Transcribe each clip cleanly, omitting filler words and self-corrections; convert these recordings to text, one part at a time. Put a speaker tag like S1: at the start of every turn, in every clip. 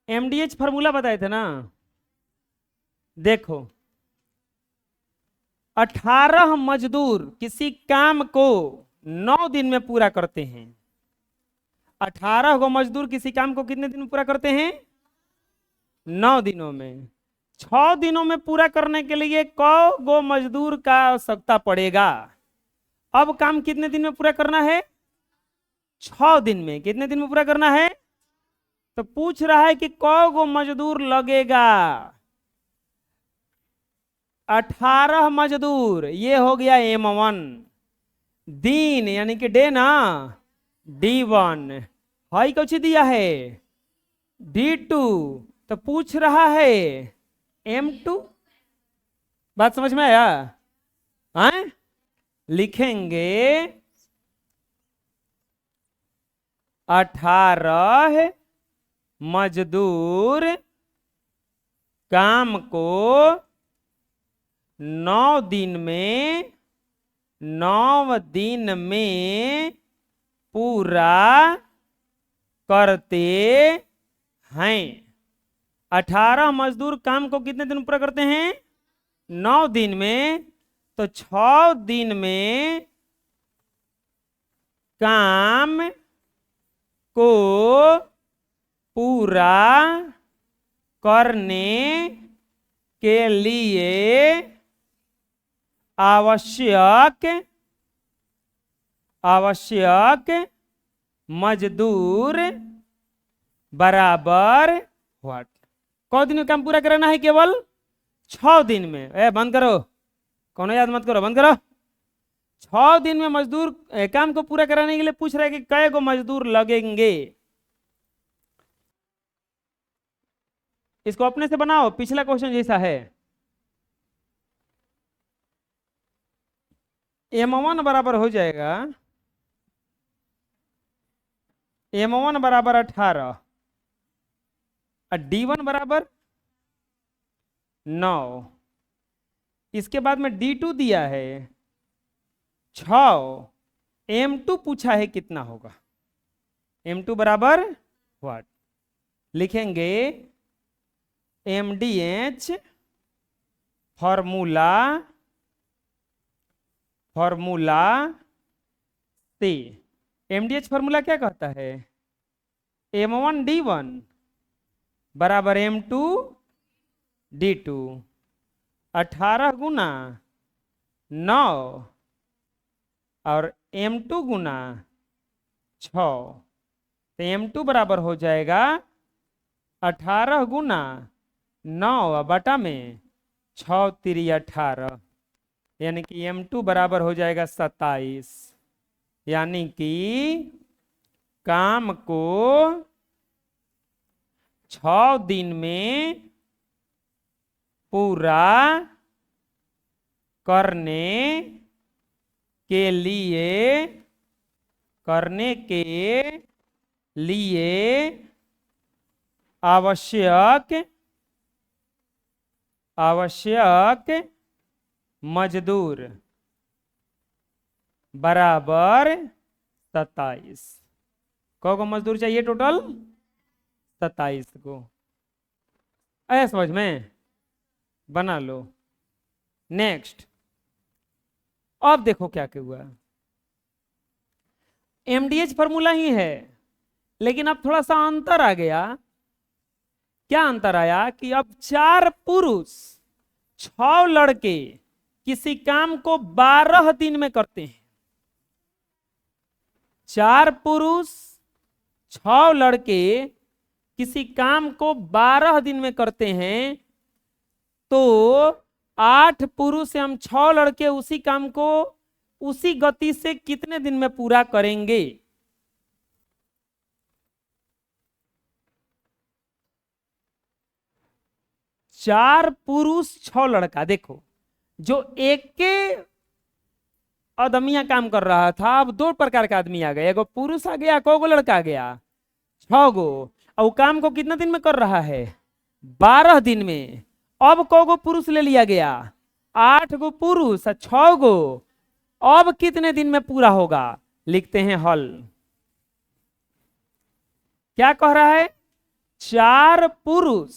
S1: MDH formula बताए थे ना। देखो, 18 मजदूर किसी काम को 9 दिन में पूरा करते हैं। 18 गो मजदूर किसी काम को कितने दिन में पूरा करते हैं? 9 दिनों में। 6 दिनों में पूरा करने के लिए क गो मजदूर का आवश्यकता पड़ेगा? अब काम कितने दिन में पूरा करना है? 6 दिन में। कितने दिन में पूरा करना है? तो पूछ रहा है कि क गो मजदूर लगेगा। 18 मजदूर, ये हो गया M1। दिन यानी कि डे ना, D1। हाई कुछ दिया है D2। तो पूछ रहा है M2। बात समझ में आया? हैं? लिखेंगे 18 मजदूर काम को 9 दिन में 9 दिन में पूरा करते हैं। 18 मजदूर काम को कितने दिन में पूरा करते हैं? 9 दिन में। तो 6 दिन में काम को पूरा करने के लिए आवश्यक मजदूर बराबर व्हाट? क दिन में काम पूरा कराना है? केवल 6 दिन में। बंद करो, कौन याद मत करो, बंद करो। 6 दिन में मजदूर काम को पूरा कराने के लिए पूछ रहा है कि कै गो मजदूर लगेंगे। इसको अपने से बनाओ, पिछला क्वेश्चन जैसा है। M1 बराबर हो जाएगा, M1 बराबर 18 और D1 बराबर 9। इसके बाद में D2 दिया है 6। M2 पूछा है कितना होगा? M2 बराबर व्हाट? लिखेंगे MDH फॉर्मूला से। MDH फॉर्मूला क्या कहता है? M1 D1 बराबर M2 D2। 18 गुना 9 और M2 गुना 6। तो M2 बराबर हो जाएगा 18 गुना 9 बटा में 6 3 18, यानी कि M2 बराबर हो जाएगा 27। यानी कि काम को 6 दिन में पूरा करने के लिए आवश्यक मजदूर बराबर 27। को मजदूर चाहिए? टोटल 27 को। आया समझ में? बना लो। नेक्स्ट, अब देखो क्या क्या हुआ। MDH फॉर्मूला ही है, लेकिन अब थोड़ा सा अंतर आ गया। क्या अंतर आया कि अब 4 पुरुष 6 लड़के किसी काम को 12 दिन में करते हैं। 4 पुरुष 6 लड़के किसी काम को 12 दिन में करते हैं, तो 8 पुरुष एवं 6 लड़के उसी काम को उसी गति से कितने दिन में पूरा करेंगे? चार पुरुष 6 लड़का। देखो, जो एक के आदमिया काम कर रहा था, अब 2 प्रकार का आदमी आ गया। एगो पुरुष आ गया, को लड़का आ गया? 6 गो। और काम को कितना दिन में कर रहा है? 12 दिन में। अब को पुरुष ले लिया गया? 8 गो पुरुष 6 गो। अब कितने दिन में पूरा होगा? लिखते हैं हल। क्या कह रहा है? 4 पुरुष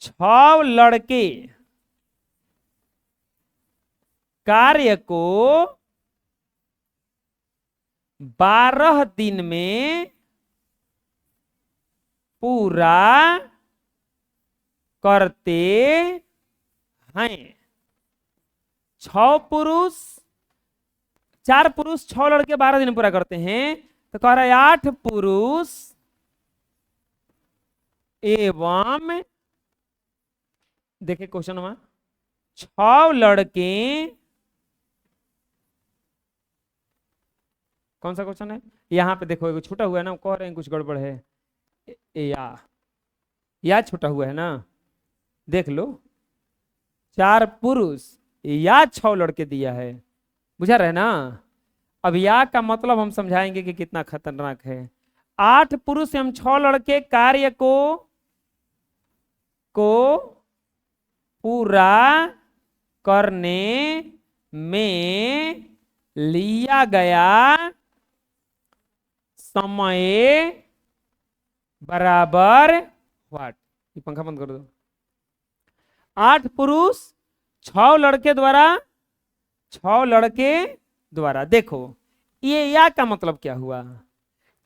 S1: 6 लड़के कार्य को 12 दिन में पूरा करते हैं। 4 पुरुष 6 लड़के 12 दिन में पूरा करते हैं, तो कह रहा है 8 पुरुष एवं, देखिए क्वेश्चन में 6 लड़के, कौन सा क्वेश्चन है यहाँ पे देखो, एक छूटा हुआ है ना, कह रहे हैं कुछ गड़बड़ है, या छूटा हुआ है ना, देख लो। 4 पुरुष या 6 लड़के दिया है, बुझा रहे ना। अब या का मतलब हम समझाएंगे कि कितना खतरनाक है। 8 पुरुष एवं 6 लड़के कार्य को पूरा करने में लिया गया समय बराबर व्हाट। ये पंखा बंद कर दो। 8 पुरुष 6 लड़के द्वारा देखो, ये या का मतलब क्या हुआ,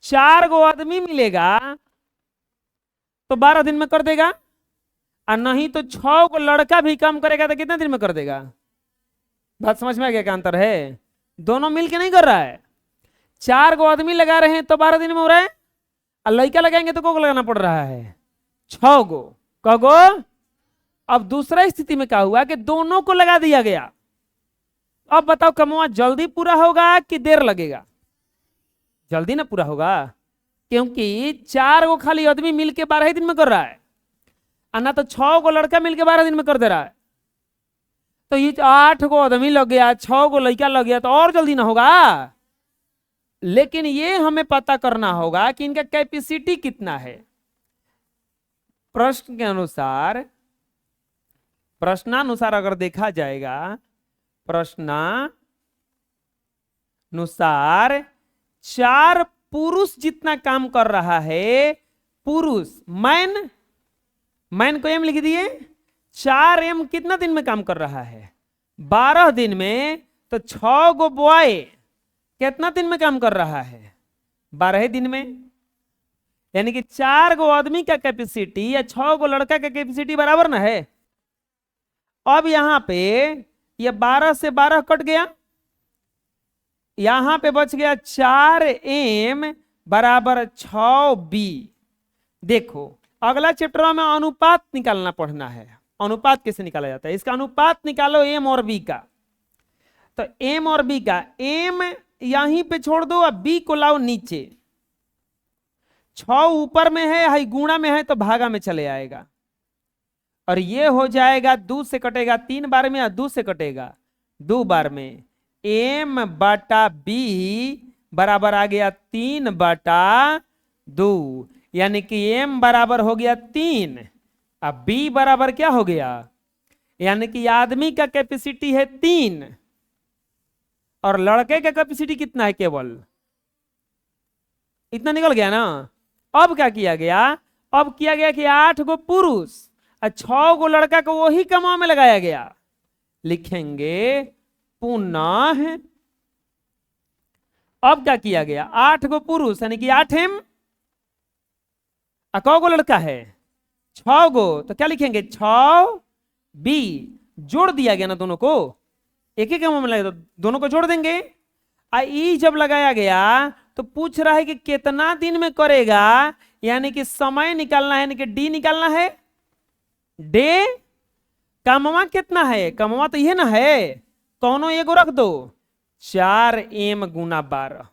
S1: 4 गो आदमी मिलेगा तो 12 दिन में कर देगा, और नहीं तो 6 को लड़का भी काम करेगा तो कितने दिन में कर देगा। बात समझ में आ गया क्या अंतर है? दोनों मिलके नहीं कर रहा है। 4 गो आदमी लगा रहे हैं तो 12 दिन में हो रहा है, और लड़का लगाएंगे तो को लगाना पड़ रहा है 6 गो। कहो अब दूसरा स्थिति में क्या हुआ कि दोनों को लगा दिया गया। अब बताओ कमवा जल्दी पूरा होगा कि देर लगेगा? जल्दी ना पूरा होगा, क्योंकि 4 गो खाली आदमी मिलके 12 दिन में कर रहा है, और ना तो 6 गो लड़का मिलके 12 दिन में कर दे रहा है। तो ये 8 गो आदमी लग गया, 6 गो लड़का लग गया, तो और जल्दी ना होगा। लेकिन ये हमें पता करना होगा कि इनका कैपेसिटी कितना है। प्रश्न के अनुसार, प्रश्नानुसार अगर देखा जाएगा, प्रश्नानुसार 4 पुरुष जितना काम कर रहा है, पुरुष मैन को एम लिख दिए, 4 एम कितना दिन में काम कर रहा है? 12 दिन में। तो 6 गो बॉय कितना दिन में काम कर रहा है? 12 दिन में। यानी कि 4 गो आदमी का कैपेसिटी या 6 गो लड़का का कैपेसिटी बराबर ना है। अब यहां पे ये 12 से 12 कट गया, यहां पे बच गया 4m बराबर 6b। देखो अगला चैप्टर में अनुपात निकालना पढ़ना है। अनुपात कैसे निकाला जाता है, इसका अनुपात निकालो m और b का। तो m और b का, m यहीं पे छोड़ दो और b को लाओ नीचे। 6 ऊपर में है, हाई गुणा में है तो भागा में चले आएगा, और ये हो जाएगा 2 से कटेगा 3 बार में, या 2 से कटेगा 2 बार में। m बटा b बराबर आ गया 3/2, यानी कि m बराबर हो गया 3, अब b बराबर क्या हो गया, यानी कि आदमी का कैपेसिटी है 3 और लड़के का कैपेसिटी कितना है, केवल इतना निकल गया ना। अब क्या किया गया, अब किया गया कि 8 गो पुरुष और 6 गो लड़का को वही कमाओ में लगाया गया। लिखेंगे पुनः, अब क्या किया गया, 8 गो पुरुष यानी कि 8m, क गो लड़का है 6 गो, तो क्या लिखेंगे 6b। जोड़ दिया गया ना दोनों को, एक ही कमाओ में लगे तो दोनों को जोड़ देंगे। ई जब लगाया गया तो पूछ रहा है कि कितना दिन में करेगा, यानी कि समय निकालना है, यानी कि डी निकालना है। डे कमवा कितना है, कमवा तो ये ना है, कौनो एगो रख दो, 4m गुना 12।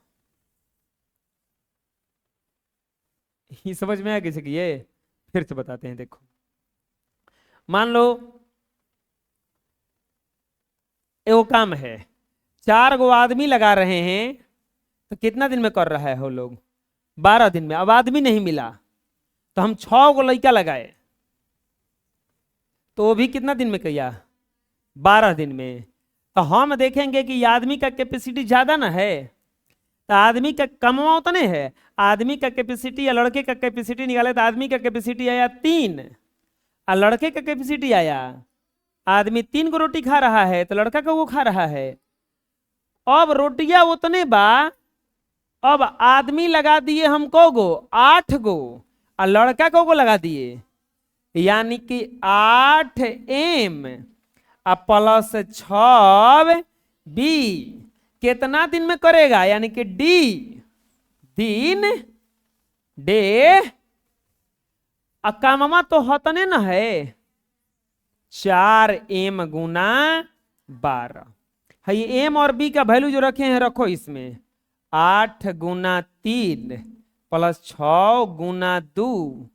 S1: ये समझ में आया किसी की? ये फिर से बताते हैं। देखो मान लो एगो काम है, 4 गो आदमी लगा रहे हैं, तो कितना दिन में कर रहा है वो लोग, 12 दिन में। अब आदमी नहीं मिला तो हम 6 गो लड़का लगाए, तो वो भी कितना दिन में किया, 12 दिन में। तो हम देखेंगे कि आदमी का कैपेसिटी ज्यादा ना है, तो आदमी का कमवा उतने है, आदमी का कैपेसिटी या लड़के का कैपेसिटी निकाले तो आदमी का कैपेसिटी आया 3 और लड़के का कैपेसिटी आया, आदमी 3 को रोटी खा रहा है तो लड़का का वो खा रहा है। अब रोटियां उतने बा, अब आदमी लगा दिए हमको गो 8 गो और लड़का को लगा दिए, यानी कि 8m प्लस 6b कितना दिन में करेगा, यानी कि डी दिन डे अकाममा तो हतने न है 4m गुना 12 है। ये एम और बी का वैल्यू जो रखे हैं रखो इसमें, 8 गुना 3 प्लस 6 गुना 2,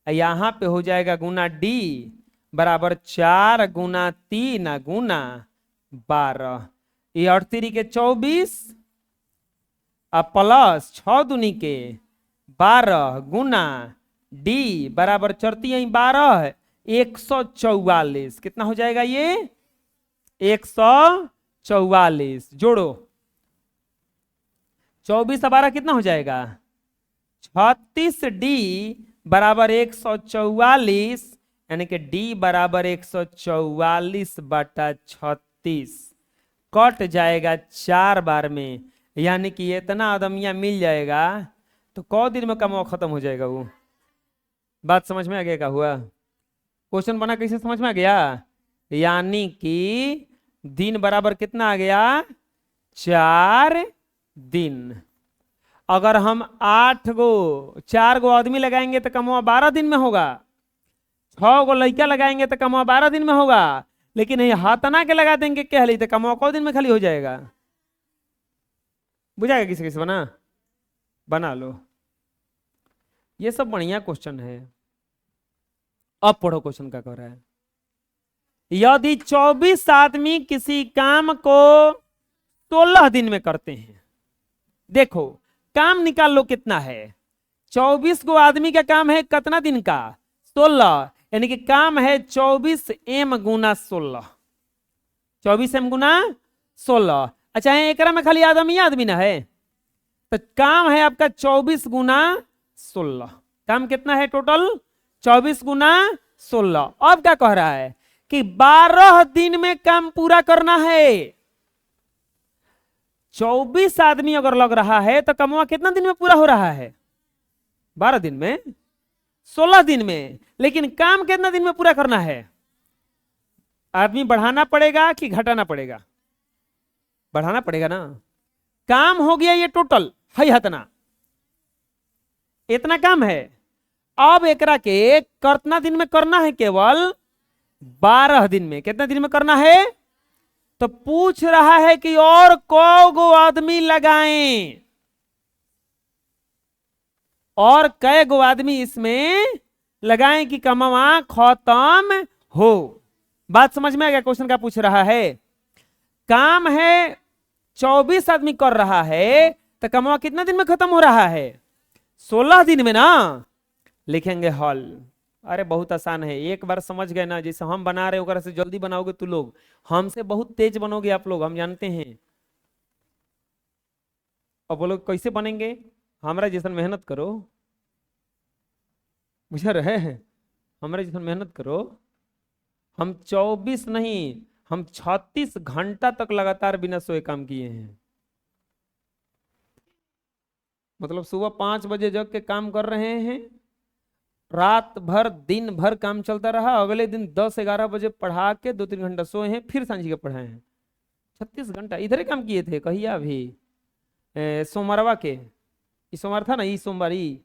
S1: यहां पे हो जाएगा गुना डी बराबर 4 गुना 3 गुना 12, ये 38 के 24 प्लस 6 दूनी के 12 गुना डी बराबर 12 144, कितना हो जाएगा ये 144, जोड़ो 24 और 12 कितना हो जाएगा 36d बराबर 144, यानी कि d बराबर 144/36 कट जाएगा 4 बार में, यानी कि इतना आदमिया मिल जाएगा तो कौ दिन में कमाओ खत्म हो जाएगा। वो बात समझ में आ गया क्या हुआ, क्वेश्चन बना कैसे समझ में आ गया, यानी कि दिन बराबर कितना आ गया 4 दिन। अगर हम 4 गो आदमी लगाएंगे तो कमवा 12 दिन में होगा, 6 गो लड़का लगाएंगे तो कमवा 12 दिन में होगा, लेकिन ये हाथना के लगा देंगे क्या हली तो कमवा कौ दिन में खाली हो जाएगा। बुझाएगा किसी किसी बना लो। ये सब बढ़िया क्वेश्चन है। अब पढ़ो क्वेश्चन क्या कह रहा है, यदि 24 आदमी किसी काम को 16 दिन में करते हैं, देखो काम निकाल लो कितना है, 24 गो आदमी का काम है कितना दिन का 16, यानी कि काम है 24m गुना 16, 24m गुना 16। अच्छा है एकरा में खाली आदमी ना है, तो काम है आपका 24 गुना 16, काम कितना है टोटल 24 गुना 16। अब क्या कह रहा है कि 12 दिन में काम पूरा करना है। 24 आदमी अगर लग रहा है तो कमवा कितना दिन में पूरा हो रहा है 12 दिन में 16 दिन में, लेकिन काम कितना दिन में पूरा करना है, आदमी बढ़ाना पड़ेगा कि घटाना पड़ेगा, बढ़ाना पड़ेगा ना। काम हो गया ये टोटल है हतना, इतना काम है। अब एकरा के कितना दिन में करना है, केवल 12 दिन में। कितना दिन में करना है, तो पूछ रहा है कि और कौ गो आदमी लगाएं, और कै गो आदमी इसमें लगाएं कि कमवा खत्म हो। बात समझ में आ गया क्वेश्चन का पूछ रहा है। काम है 24 आदमी कर रहा है तो कमवा कितना दिन में खत्म हो रहा है 16 दिन में ना। लिखेंगे हल, अरे बहुत आसान है, एक बार समझ गए ना, जैसे हम बना रहे होकर से जल्दी बनाओगे तो लोग, हमसे बहुत तेज बनोगे आप लोग, हम जानते हैं। और बोलो कैसे बनेंगे, हमारा जैसा मेहनत करो, बुझा रहे हैं, हमारे जैसा मेहनत करो। हम 24 नहीं, हम 36 घंटा तक लगातार बिना सोए काम किए हैं। मतलब सुबह 5 बजे जग के काम कर रहे हैं, रात भर दिन भर काम चलता रहा, अगले दिन 10-11 बजे पढ़ा के 2-3 घंटा सोए हैं, फिर सांझी के पढ़ाए हैं। 36 घंटा इधर ही काम किए थे। कहिया भी सोमवारवा के, इस सोमवार था ना, इस सोमवार ही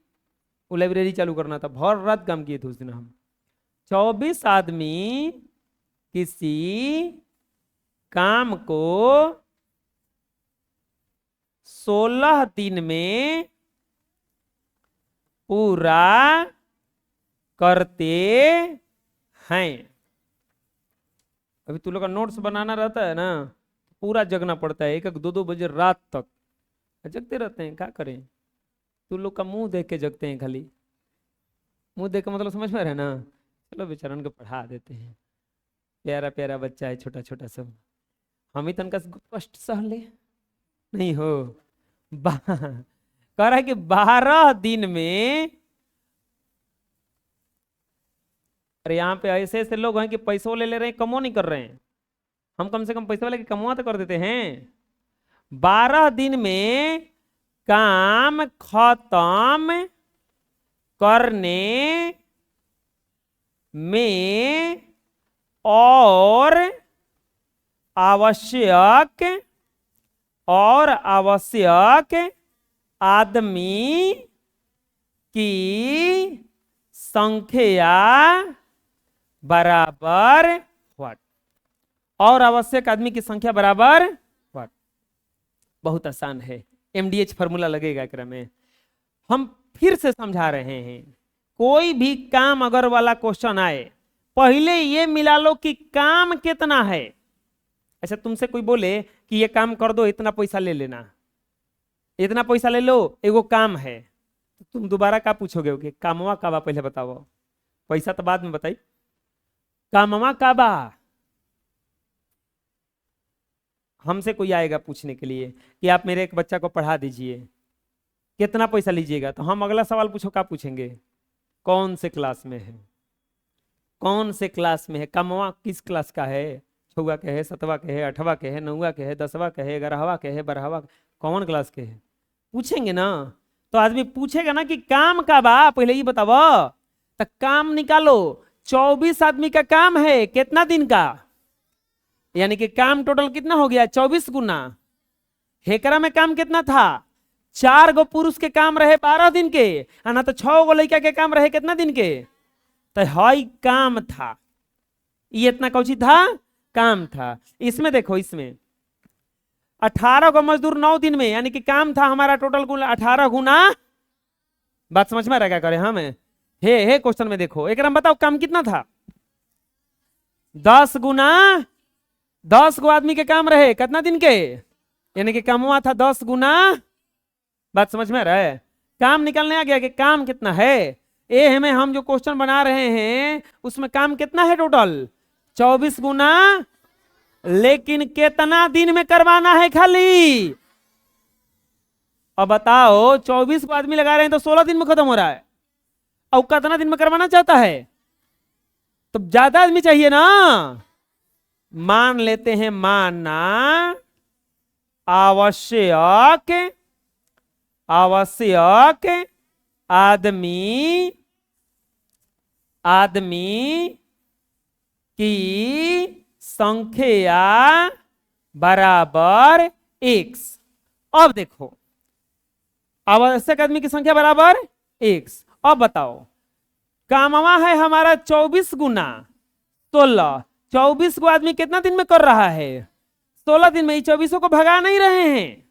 S1: वो लाइब्रेरी चालू करना था, भर रात काम किए थे उस दिन हम। 24 आदमी किसी काम को 16 दिन में पूरा करते हैं। अभी तू लोग का नोट्स बनाना रहता है ना, पूरा जगना पड़ता है, 1-2 बजे रात तक जगते रहते हैं। क्या करें, तू लोग का मुंह देख के जगते हैं, खाली मुंह देख के, मतलब समझ में रहे ना। चलो बेचारन को पढ़ा देते हैं, प्यारा प्यारा बच्चा है, छोटा छोटा सब, हम ही तनका कष्ट सह ले नहीं हो। कह रहा है कि 12 दिन में, अरे यहाँ पे ऐसे ऐसे लोग हैं कि पैसों ले ले रहे हैं, कमो नहीं कर रहे हैं। हम कम से कम पैसे वाले के कमवा तो कर देते हैं। 12 दिन में काम खत्म करने में और आवश्यक आदमी की संख्या बराबर व्हाट, और आवश्यक आदमी की संख्या बराबर व्हाट। बहुत आसान है, MDH फॉर्मूला लगेगा एकरा में। हम फिर से समझा रहे हैं, कोई भी काम अगर वाला क्वेश्चन आए, पहले ये मिला लो कि काम कितना है। अच्छा, तुमसे कोई बोले कि ये काम कर दो, इतना पैसा ले लेना, इतना पैसा ले लो, एगो काम है, तो तुम दोबारा क्या पूछोगे कि कामवा का बा, पहले बताओ, पैसा तो बाद में बताई, कामवा का बा। हमसे कोई आएगा पूछने के लिए कि आप मेरे एक बच्चा को पढ़ा दीजिए, कितना पैसा लीजिएगा, तो हम अगला सवाल पूछो, क्या पूछेंगे, कौन से क्लास में है, कौन से क्लास में है, कामवा किस क्लास का है, 6वां के है, 7वां के है, 8वां के है, 9वां के है, 10वां के है, 11वां के है, 12वां, कौन क्लास के है, पूछेंगे ना। तो आदमी पूछेगा ना कि काम का बा, पहले ही बताओ, तो काम निकालो। 24 आदमी का काम है, कितना दिन का, यानी कि काम टोटल कितना हो गया, 24 गुना। हेकरा में काम कितना था, 4 गो पुरुष के काम रहे 12 दिन के, ना तो 6 गो लड़का के काम रहे कितना दिन के, तो हाई काम था, ये इतना कौची था, काम था। इसमें देखो, इसमें 18 गो मजदूर 9 दिन में, यानी कि काम था हमारा टोटल 18 गुना, बात समझ में आ रहा क्या करे हम, हे क्वेश्चन में देखो, एक बताओ काम कितना था, 10 गुना 10 गो आदमी के काम रहे कितना दिन के, यानी कि कामवा था 10 गुना, बात समझ में आ रहा है, काम निकलने आ गया कि काम कितना है। ए हमें हम जो क्वेश्चन बना रहे हैं उसमें काम कितना है टोटल, 24 गुना, लेकिन कितना दिन में करवाना है खाली। अब बताओ, 24 को आदमी लगा रहे हैं तो 16 दिन में खत्म हो रहा है, और कितना दिन में करवाना चाहता है, तो ज्यादा आदमी चाहिए ना। मान लेते हैं, माना आवश्यक आदमी की संख्या बराबर x। अब देखो, आवश्यक आदमी की संख्या बराबर x। अब बताओ, कामवा है हमारा 24 गुना 16, 24 को आदमी कितना दिन में कर रहा है, 16 दिन में। 24 को भगा नहीं रहे हैं,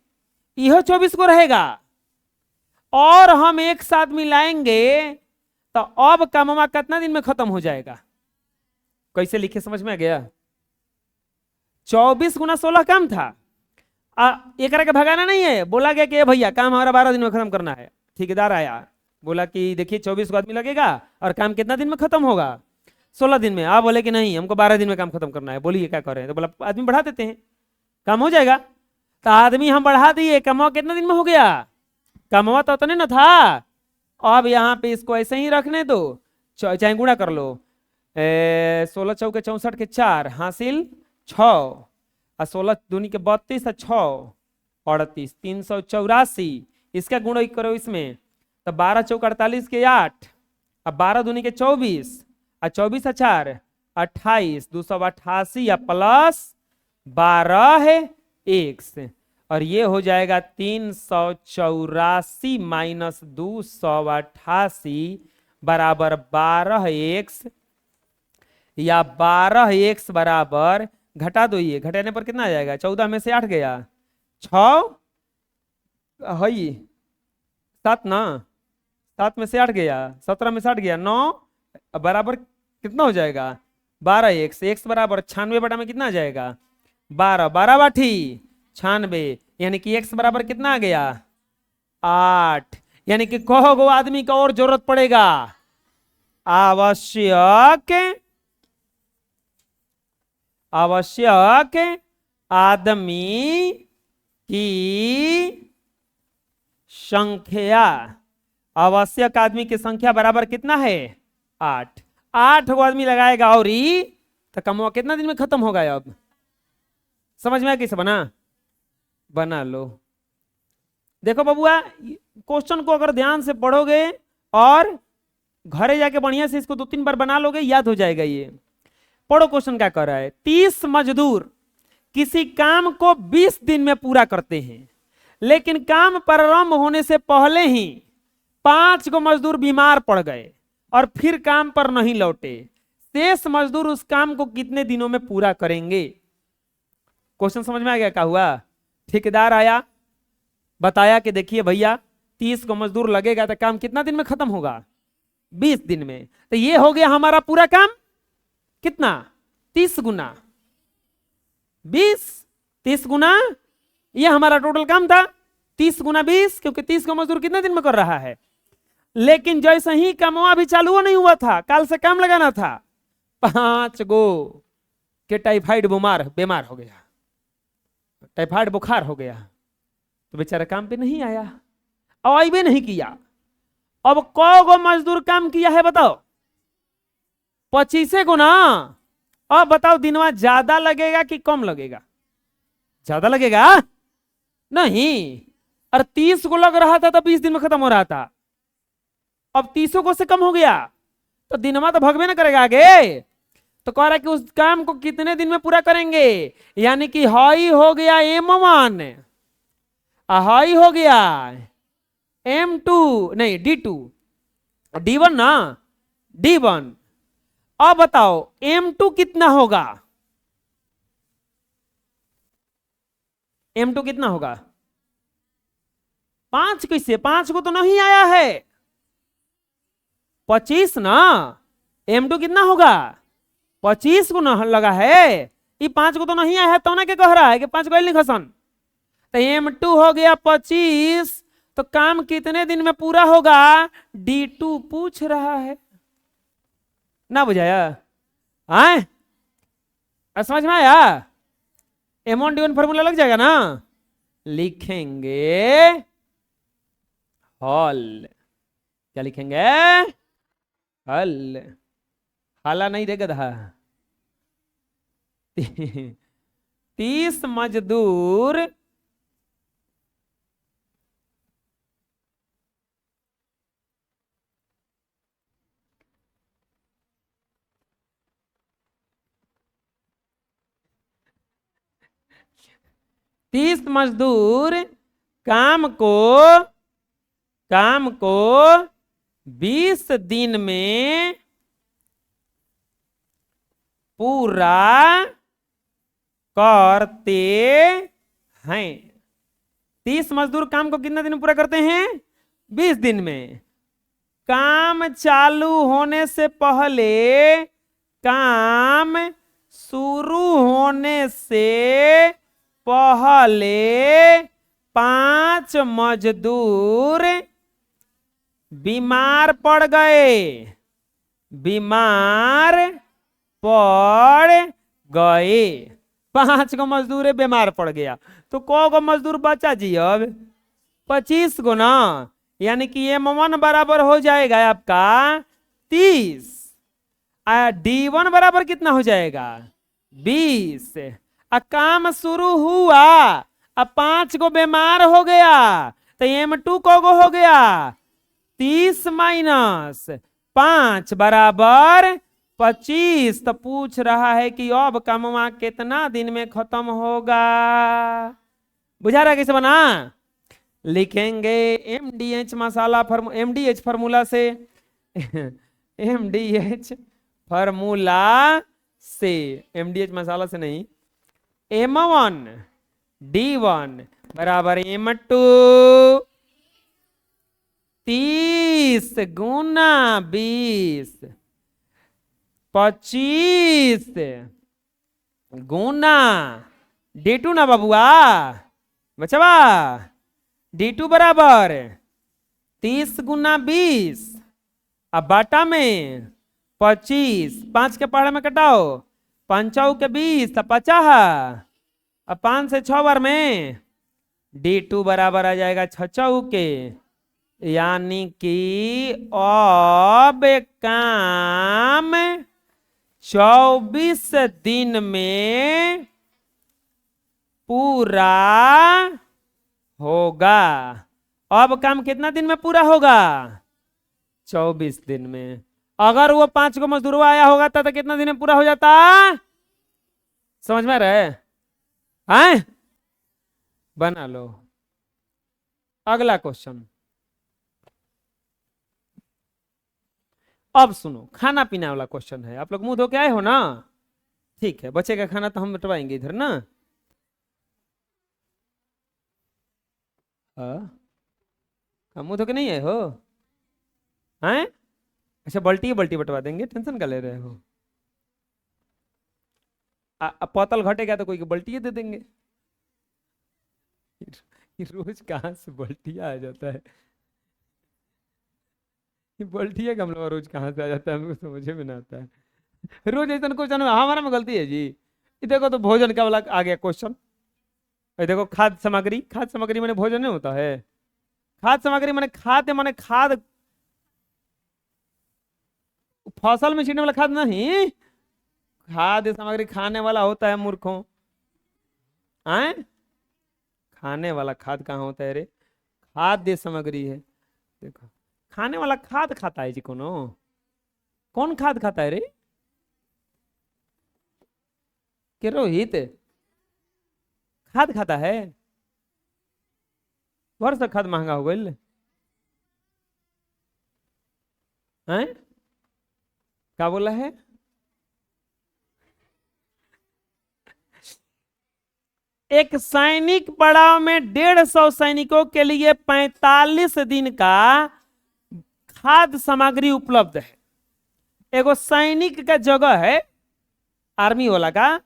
S1: यह 24 को रहेगा, और हम एक साथ मिलाएंगे तो अब कामवा कितना दिन में खत्म हो जाएगा। कैसे लिखे समझ में आ गया, 24 गुना 16 काम था, एक के भगाना नहीं है, बोला गया कि भैया काम हमारा 12 दिन में खत्म करना है। ठेकेदार आया, बोला कि देखिए 24 को आदमी लगेगा और काम कितना दिन में खत्म होगा, 16 दिन में। आप बोले कि नहीं, हमको 12 दिन में काम खत्म करना है। बोलिए क्या कर रहे हैं, तो बोला आदमी बढ़ा देते हैं, काम हो जाएगा। तो आदमी हम बढ़ा दिए, कमवा कितना दिन में हो गया, कमवा तो उतने ना था। अब यहाँ पे इसको ऐसे ही रखने दो, चाहे गुणा कर लो, 16 चौके 64 के 4 हासिल 6, और 16 दूनी के 32 और 6 38, 384। इसका गुणा करो इसमें, तो 12 चौक 48 के 8, अब 12 दूनी के 24, और 24 और 4 28, 288 या प्लस 12 है x, और ये हो जाएगा 384 माइनस 288 बराबर 12x, या 12x बराबर, घटा दो, ये घटाने पर कितना आ जाएगा, 14 में से 8 गया, 6 है 7 ना, 7 में से 8 गया, 17 में से 8 गया 9, बराबर कितना हो जाएगा 12x, x बराबर 96 बटा में कितना आ जाएगा 12, 12 बाठी 96, यानी कि x बराबर कितना आ गया 8। यानी कि कहो गो आदमी का और जरूरत पड़ेगा, आवश्यक आदमी की संख्या, आवश्यक आदमी की संख्या बराबर कितना है 8। 8 गो आदमी लगाएगा और ई तो कमवा कितना दिन में खत्म होगा। अब समझ में आया कैसे बना लो। देखो बबुआ, क्वेश्चन को अगर ध्यान से पढ़ोगे और घरे जाके बढ़िया से इसको 2-3 बार बना लोगे, याद हो जाएगा। ये पढ़ो क्वेश्चन क्या कर रहा है। 30 मजदूर किसी काम को 20 दिन में पूरा करते हैं, लेकिन काम प्रारंभ होने से पहले ही 5 गो मजदूर बीमार पड़ गए और फिर काम पर नहीं लौटे। शेष मजदूर उस काम को कितने दिनों में पूरा करेंगे? क्वेश्चन समझ में आ गया क्या हुआ? ठेकेदार आया, बताया कि देखिए भैया 30 को मजदूर लगेगा तो काम कितना दिन में खत्म होगा? 20 दिन में। तो ये हो गया हमारा पूरा काम कितना? 30 गुना 20, 30 गुना, ये हमारा टोटल काम था 30 गुना 20, क्योंकि 30 को मजदूर कितने दिन में कर रहा है। लेकिन जैसे ही कामवा भी चालू नहीं हुआ था, काल से काम लगाना था, 5 गो के टाइफाइड बीमार हो गया, टाइफाइड बुखार हो गया, तो बेचारा काम पे नहीं आया, अवाइबे नहीं किया। अब कौ गो मजदूर काम किया है बताओ? 25 गो ना। अब बताओ दिनवा ज्यादा लगेगा कि कम लगेगा? ज्यादा लगेगा नहीं। और 30 गो लग रहा था तो 20 दिन में खत्म हो रहा था, अब 30 गो से कम हो गया तो दिनवा तो भगवे ना करेगा आगे। तो कह रहा है कि उस काम को कितने दिन में पूरा करेंगे, यानी कि हाई हो गया M1, हाई हो गया M2, नहीं D2, D1 ना, D1। अब बताओ M2 कितना होगा? M2 कितना होगा? 5 कैसे? 5 को तो नहीं आया है, 25 ना। M2 कितना होगा? 25 को ना लगा है, ये 5 को तो नहीं आया है, तो ना क्या कह रहा है कि 5 को लिखसन। तो M2 हो गया 25, तो काम कितने दिन में पूरा होगा? D2 पूछ रहा है ना, बुझाया? आए समझ में आया? M1 D1 फॉर्मूला लग जाएगा ना। लिखेंगे हॉल, क्या लिखेंगे? हल, हाला नहीं रे गधा। 30 मजदूर काम को 20 दिन में पूरा करते हैं। 30 मजदूर काम को कितना दिन में पूरा करते हैं? 20 दिन में। काम चालू होने से पहले, काम शुरू होने से पहले 5 मजदूर बीमार पड़ गए, बीमार पड़ गए। 5 गो मजदूर बीमार पड़ गया, तो कौ गो मजदूर बचा जी? अब 25 गो ना, यानी कि M1 बराबर हो जाएगा आपका 30, D1 बराबर कितना हो जाएगा? 20। काम शुरू हुआ, अब 5 गो बीमार हो गया, तो M2 को गो हो गया? 30 माइनस 5 बराबर 25। तो पूछ रहा है कि अब कामवा कितना दिन में खत्म होगा? बुझा रहा कैसे बना? लिखेंगे MDH मसाला MDH फार्मूला से MDH फार्मूला से, MDH मसाला से नहीं, M1 D1 बराबर M2 30 गुना 20 25 गुना D2 ना बाबुआ, बचवा D2 बराबर 30 गुना 20, अब बाटा में 25, 5 के पहाड़े में कटाओ, 5 के 20 तो 50, अब 5 से 6 बार में D2 बराबर आ जाएगा 6 चौके, यानी कि अब काम 24 दिन में पूरा होगा। अब काम कितना दिन में पूरा होगा? 24 दिन में। अगर वो 5 को मजदूर आया होगा तो कितना दिन में पूरा हो जाता? समझ में रहे हैं? बना लो। अगला क्वेश्चन। अब सुनो, खाना पीना वाला क्वेश्चन है। आप लोग मुंह धो के आए हो ना? ठीक है, बच्चे का खाना तो हम बंटवाएंगे इधर ना। मुंह धो के नहीं आए हो? हैं? अच्छा, बल्टी बल्टी बंटवा देंगे, टेंशन का ले रहे हो? पतल घटेगा तो कोई को बल्टी दे देंगे। रोज कहाँ से बल्टिया आ जाता है? बल्टिया का मतलब रोज कहाँ से आ जाता है, हमको समझ में ना आता है। रोज ऐसा क्वेश्चन हमारा में गलती है जी। ये देखो तो भोजन का वाला आ गया क्वेश्चन। देखो, खाद्य सामग्री, खाद्य सामग्री माने भोजन नहीं होता है। खाद्य सामग्री माने खाद्य, माने खाद, फसल में छींटने वाला खाद नहीं। खाद्य सामग्री खाने वाला होता है मूर्खों। आए, खाने वाला खाद कहाँ होता है रे? खाद्य सामग्री है। देखो, खाने वाला खाद खाता है जी कोनो? कौन खाद खाता है रे? के रोहित खाद खाता है? घर से खाद महंगा हो गई है। क्या बोला है? एक सैनिक पड़ाव में 150 सैनिकों के लिए 45 दिन का खाद्य सामग्री उपलब्ध है। एगो सैनिक का जगह है, आर्मी वाला का,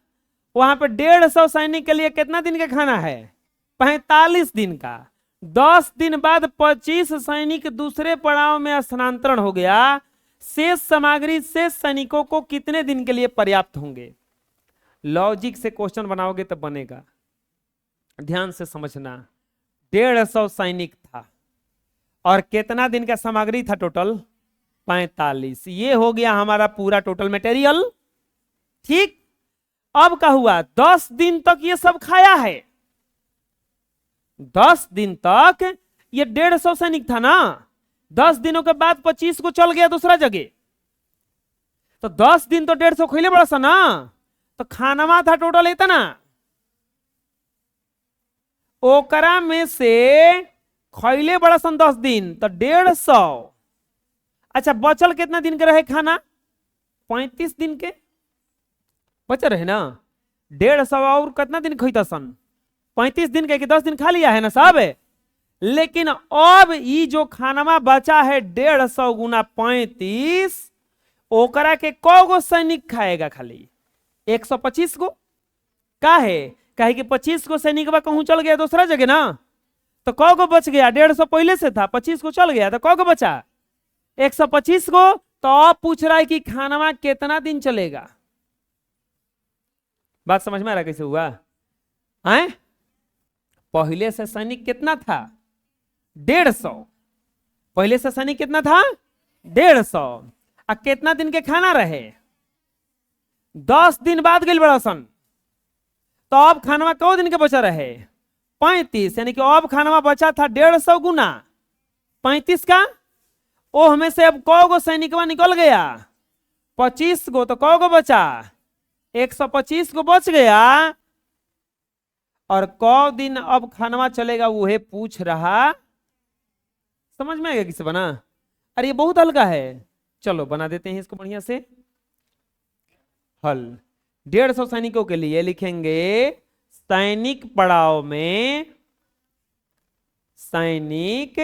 S1: वहां पे 150 सैनिक के लिए कितना दिन का खाना है? 45 दिन का। 10 दिन बाद 25 सैनिक दूसरे पड़ाव में स्थानांतरण हो गया। शेष सामग्री शेष सैनिकों को कितने दिन के लिए पर्याप्त होंगे? लॉजिक से क्वेश्चन बनाओगे तो बनेगा, ध्यान से समझना। 150 सैनिक था और कितना दिन का सामग्री था टोटल? 45। ये हो गया हमारा पूरा टोटल मटेरियल। ठीक, अब क्या हुआ? 10 दिन तक ये सब खाया है। 10 दिन तक ये 150 सैनिक था ना। 10 दिनों के बाद 25 को चल गया दूसरा जगह, तो 10 दिन तो 150 खिले बड़ा सा ना, तो खाना था टोटल इतना। ओकरा में से खैले बड़ा सन 10 दिन, तो 150। अच्छा, बचल कितना दिन के रहे खाना? 35 दिन के बचे रहे ना। 150 और कितना दिन खैता सन? 35 दिन के, 10 दिन खा लिया है ना साहब। लेकिन अब ये जो खाना बचा है 150 गुना 35, ओकरा के कौ गो सैनिक खाएगा? खाली 125 गो। का है? कहे कि 25 को सैनिक कहूं चल गया दूसरा जगह ना, तो कौ गो बच गया? 150 पहले से था, 25 को चल गया, तो कौ गो बचा? 125 गो। तो अब पूछ रहा है कि खाना कितना दिन चलेगा? बात समझ में आ रहा कैसे हुआ? हैं? पहले से सैनिक कितना था? 150। पहले से सैनिक कितना था? 150। और कितना दिन के खाना रहे? 10 दिन बाद गई बड़ा सन, तो अब खाना कौ दिन के बचा रहे? 35। यानी कि अब खाना बचा था 150 गुना 35 का। ओ हमें से अब कौ गो सैनिक निकल गया? 25 गो। तो कौ गो बचा? 125 को बच गया। और कौ दिन अब खाना चलेगा वह पूछ रहा। समझ में आएगा किसे बना? अरे ये बहुत हल्का है, चलो बना देते हैं इसको बढ़िया से। हल 150 सैनिकों के लिए लिखेंगे सैनिक पड़ाव में, सैनिक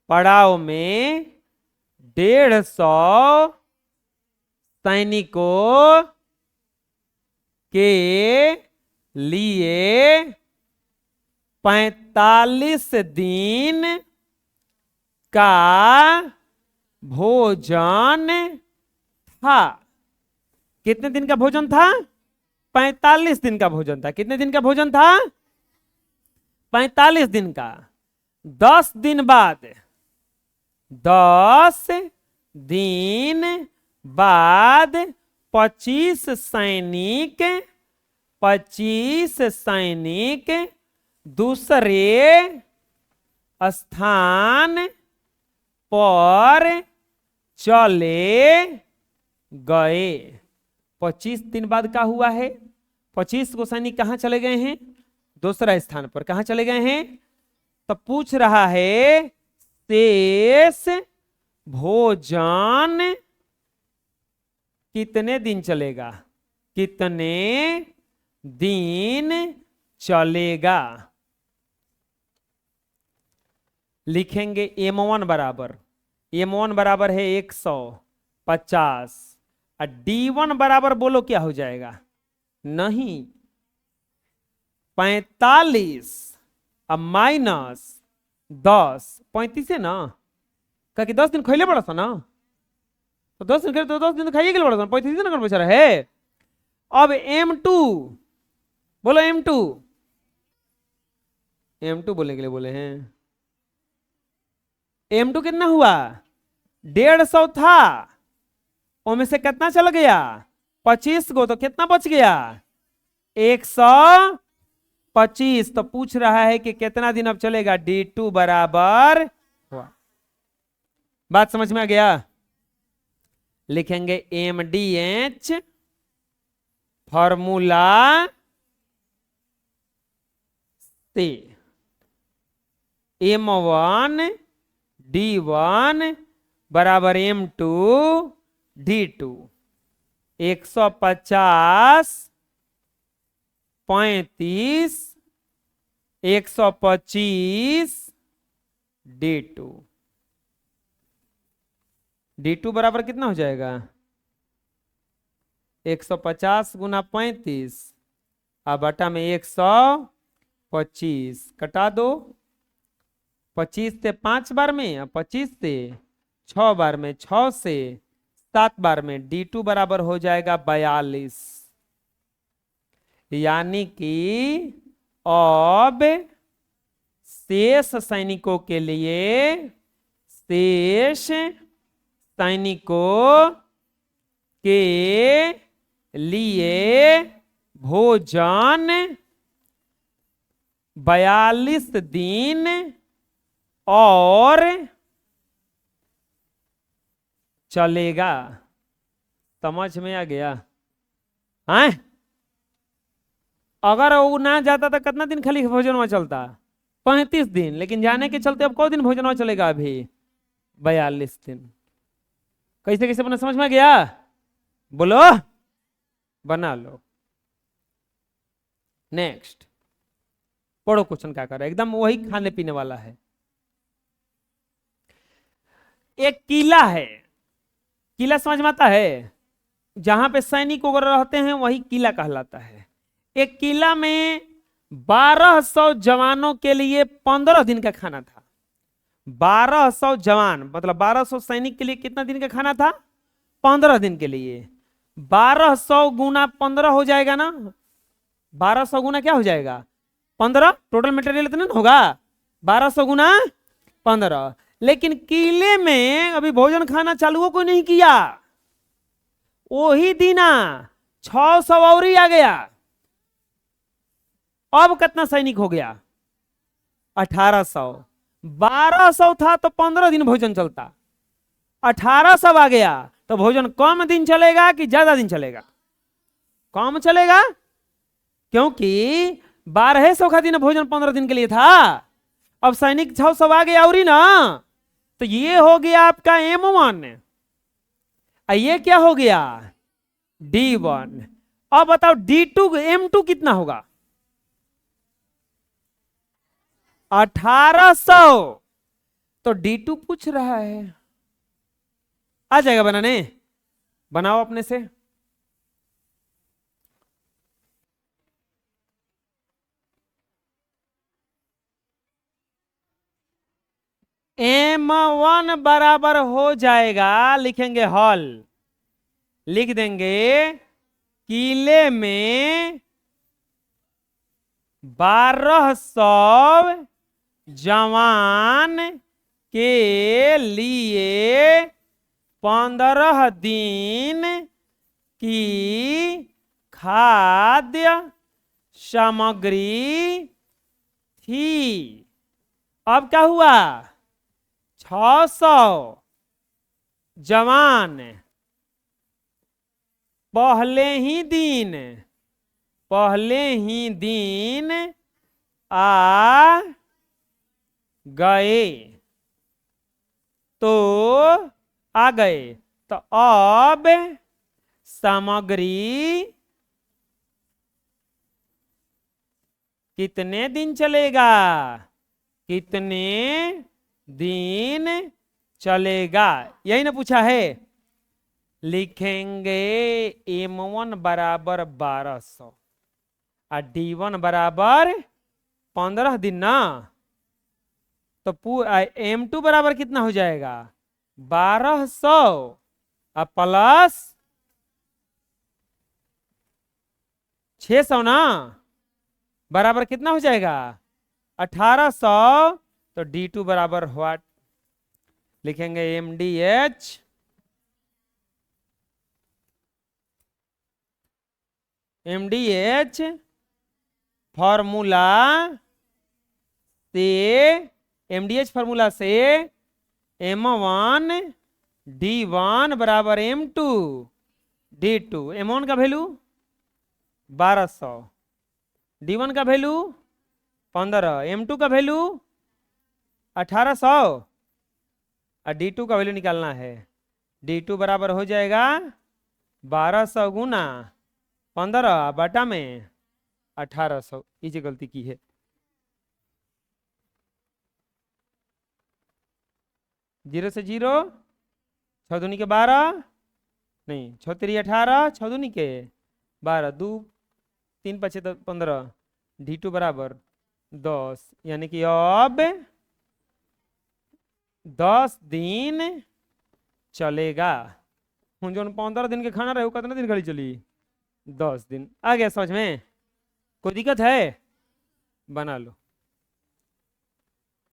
S1: पड़ाव में 150 सैनिकों के लिए 45 दिन का भोजन था। कितने दिन का भोजन था? 45 दिन का भोजन था। कितने दिन का भोजन था? 45 दिन का। 10 दिन बाद, 10 दिन बाद 25 सैनिक, 25 सैनिक दूसरे स्थान पर चले गए। 25 दिन बाद क्या हुआ है? 25 को सैनिक कहां चले गए हैं? दूसरा स्थान पर। कहां चले गए हैं? तो पूछ रहा है शेष भोजन कितने दिन चलेगा? कितने दिन चलेगा? लिखेंगे m1 बराबर, m1 बराबर है 150 और d1 बराबर बोलो क्या हो जाएगा? नहीं, 45 और माइनस 10, 35 है ना? क्या कि 10 दिन खैले पड़ा था ना, तो 10 दिन तो 10 दिन तो खाइए के लिए पड़ा था, 35 दिन कर बेचारा है। अब m2 बोलो, m2, m2 बोलने के लिए बोले हैं। m2 कितना हुआ? 150 था, उनमें से कितना चल गया? 25 को, तो कितना बच गया? 125। तो पूछ रहा है कि कितना दिन अब चलेगा? D2 बराबर हुआ। बात समझ में आ गया? लिखेंगे MDH फॉर्मूला से M1 D1 बराबर M2 D2। 150 35 125 D2। D2 बराबर कितना हो जाएगा? 150 गुना 35 और बटा में 125 कटा दो। 25 से 5 बार में और 25 से 6 बार में, 6 से 7 बार में D2 बराबर हो जाएगा 42। यानी कि अब शेष सैनिकों के लिए, शेष सैनिकों के लिए भोजन 42 दिन और चलेगा। समझ में आ गया? हैं? अगर वो ना जाता तो कितना दिन खाली भोजन वहां चलता? 35 दिन। लेकिन जाने के चलते अब कौन दिन भोजन वहां चलेगा? अभी 42 दिन। कैसे कैसे बना? समझ में आ गया? बोलो, बना लो। नेक्स्ट पढ़ो, क्वेश्चन क्या कर रहा है, एकदम वही खाने पीने वाला है। एक किला है, किला समझ में आता है? जहां पे सैनिक वगैरह रहते हैं वही किला कहलाता है। एक किला में 1200 जवानों के लिए 15 दिन का खाना था। 1200 जवान मतलब 1200 सैनिक के लिए कितना दिन का खाना था? 15 दिन के लिए। 1200 गुना 15 हो जाएगा ना? 1200 गुना क्या हो जाएगा? 15। टोटल मटेरियल इतना ना होगा? 1200 गुना 15। लेकिन किले में अभी भोजन खाना चालू को नहीं किया, वही दिना 600 और ही आ गया। अब कितना सैनिक हो गया? 1800। 1200 था तो 15 दिन भोजन चलता, 1800 आ गया तो भोजन कम दिन चलेगा कि ज्यादा दिन चलेगा? कम चलेगा, क्योंकि 1200 का दिन भोजन 15 दिन के लिए था। अब सैनिक 600 आ गया और ही ना, तो ये हो गया आपका M1। ये क्या हो गया? D1। अब बताओ D2 M2 कितना होगा? 1800। तो D2 पूछ रहा है, आ जाएगा बनाने? बनाओ अपने से। M1 बराबर हो जाएगा, लिखेंगे हॉल, लिख देंगे किले में 1200 जवान के लिए 15 दिन की खाद्य सामग्री थी। अब क्या हुआ? 600 जवान पहले ही दिन आ गए। तो आ गए तो अब सामग्री कितने दिन चलेगा? कितने दिन चलेगा, यही ना पूछा है। लिखेंगे M1 बराबर 1200 और D1 बराबर 15 दिन ना। तो M2 बराबर कितना हो जाएगा? 1200 और प्लस 600 ना, बराबर कितना हो जाएगा? 1800। तो D2 बराबर व्हाट? लिखेंगे MDH फॉर्मूला से M1 D1 बराबर M2 D2। M1 का वैल्यू 1200, D1 का वैल्यू 15, M2 का वैल्यू 1800 और D2 का वैल्यू निकालना है। D2 बराबर हो जाएगा 1200 गुना 15 बटा में 1800। ये गलती की है। 0 से 0, 6 दूनी के 12, नहीं 6 3 18, 6 दूनी के 12, 2 3 5 15, D2 बराबर 10। यानी कि अब 10 दिन चलेगा। हम जो 15 दिन के खाना रहे वो कितने दिन खाली चली? 10 दिन। आ गया समझ में? कोई दिक्कत है? बना लो।